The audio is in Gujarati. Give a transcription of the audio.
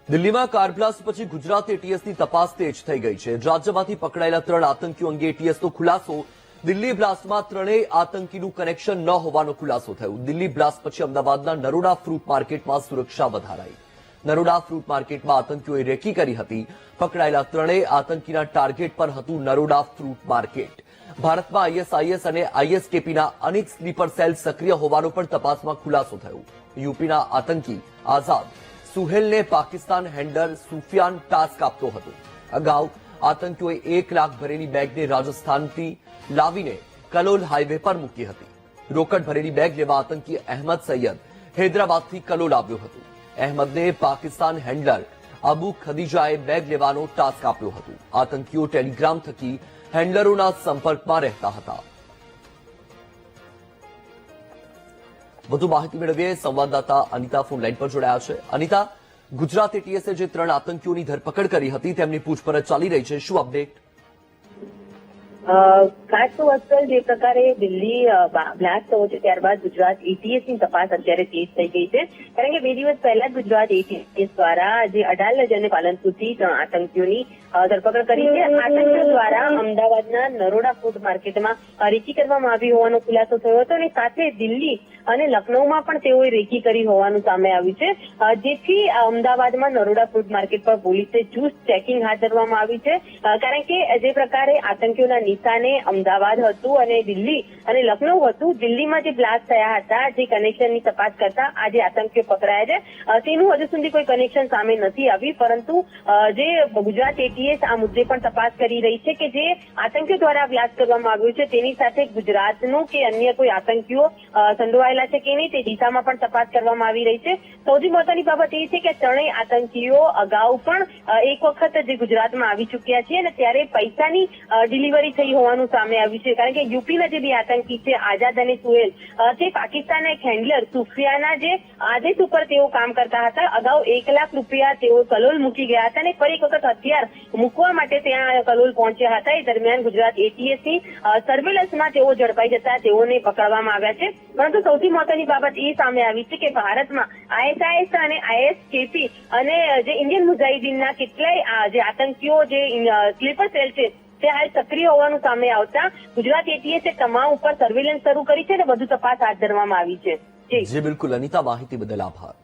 દિલ્હીમાં કાર બ્લાસ્ટ પછી ગુજરાત એટીએસની તપાસ તેજ થઈ ગઈ છે. રાજ્યમાંથી પકડાયેલા 3 આતંકીઓ અંગે એટીએસનો ખુલાસો. દિલ્હી બ્લાસ્ટમાં 3 આતંકીનું કનેક્શન ન હોવાનો ખુલાસો થયો. દિલ્હી બ્લાસ્ટ પછી અમદાવાદના નરોડા ફ્રૂટ માર્કેટમાં સુરક્ષા વધારાઈ. નરોડા ફ્રૂટ માર્કેટમાં આતંકીઓએ રેકી કરી હતી. પકડાયેલા 3 આતંકીના ટાર્ગેટ પર હતું નરોડા ફ્રૂટ માર્કેટ. ભારતમાં આઈએસઆઈએસ અને આઈએસકેપીના અનેક સ્લીપર સેલ સક્રિય હોવાનો પણ તપાસમાં ખુલાસો થયો. યુપીના આતંકી આઝાદ સુહેલને પાકિસ્તાન હેન્ડલર સુફિયાન ટાસ્ક આપતો હતો. અગાઉ આતંકીઓએ 1 લાખ ભરેલી બેગને રાજસ્થાનથી લાવીને કલોલ હાઈવે પર મૂકી હતી. રોકડ ભરેલી બેગ લેવા આતંકી અહેમદ સૈયદ હૈદરાબાદથી કલોલ આવ્યો હતો. અહેમદને પાકિસ્તાન હેન્ડલર અબુ ખદીજાએ બેગ લેવાનો ટાસ્ક આપ્યો હતો. આતંકીઓ ટેલિગ્રામ થકી હેન્ડલરોના સંપર્કમાં રહેતા હતા. વધુ માહિતી મેળવીએ સંવાદદાતા અનિતા ફોન લાઈન પર જોડાયા છે. અનિતા, ગુજરાત એટીએસે જે 3 આતંકીઓની ધરપકડ કરી હતી તેમની પૂછપરછ ચાલી રહી છે, શું અપડેટ? ખાસ તો અસલ જે પ્રકારે દિલ્હી બ્લાસ્ટ થયો છે ત્યારબાદ ગુજરાત એટીએસની તપાસ અત્યારે તેજ થઈ ગઈ છે. કારણ કે 2 દિવસ પહેલા જ ગુજરાત એટીએસ દ્વારા જે અડાલજ અને પાલનપુરથી 3 આતંકીઓની ધરપકડ કરી છે. આતંકીઓ દ્વારા અમદાવાદના નરોડા ફૂડ માર્કેટમાં રેકી કરવામાં આવી હોવાનો ખુલાસો થયો હતો અને સાથે દિલ્હી અને લખનૌમાં પણ તેઓએ રેકી કરી હોવાનું સામે આવ્યું છે. જેથી અમદાવાદમાં નરોડા ફૂડ માર્કેટ પર પોલીસે ચુસ્ત ચેકિંગ હાથ ધરવામાં આવી છે. કારણ કે જે પ્રકારે આતંકીઓના નિશાને અમદાવાદ હતું અને દિલ્હી અને લખનૌ હતું. દિલ્હીમાં જે બ્લાસ્ટ થયા હતા, જે કનેક્શનની તપાસ કરતા આ જે આતંકીઓ પકડાયા છે તેનું હજુ સુધી કોઈ કનેક્શન સામે નથી આવી. પરંતુ જે ગુજરાત એટીએસ આ મુદ્દે પણ તપાસ કરી રહી છે કે જે આતંકીઓ દ્વારા બ્લાસ્ટ કરવામાં આવ્યું છે તેની સાથે ગુજરાતનું કે અન્ય કોઈ આતંકીઓ સંડોવાયેલા છે કે નહીં તે દિશામાં પણ તપાસ કરવામાં આવી રહી છે. સૌથી મહત્વની બાબત એ છે કે 3 આતંકીઓ અગાઉ પણ એક વખત જે ગુજરાતમાં આવી ચૂક્યા છે અને ત્યારે પૈસાની ડિલિવરી થઈ હોવાનું સામે આવ્યું છે. કારણ કે યુપીના જે 2 આતંકી છે આઝાદ અને સુહેલ, તે પાકિસ્તાનના એક હેન્ડલર સુફિયાના જે આદેશ ઉપર તેઓ કામ કરતા હતા. અગાઉ 1 લાખ રૂપિયા તેઓ કલોલ મૂકી ગયા હતા અને ફરી એક વખત હથિયાર મૂકવા માટે ત્યાં કલોલ પહોંચ્યા હતા. એ દરમિયાન ગુજરાત એટીએસની સર્વેલન્સમાં તેઓ ઝડપાઈ જતા તેઓને પકડવામાં આવ્યા છે. પરંતુ સૌથી મહત્વની બાબત એ સામે આવી છે કે ભારતમાં આઈએસઆઈએસ અને આઈએસકેપી અને જે ઇન્ડિયન મુજાહિદીનના કેટલાય જે આતંકીઓ જે સ્લીપર સેલ છે તે હાલ સક્રિય હોવાનું સામે આવતા ગુજરાત એટીએસે તમામ ઉપર સર્વેલન્સ શરૂ કરી છે અને વધુ તપાસ હાથ ધરવામાં આવી છે. જી બિલકુલ અનિતા, માહિતી બદલ આભાર.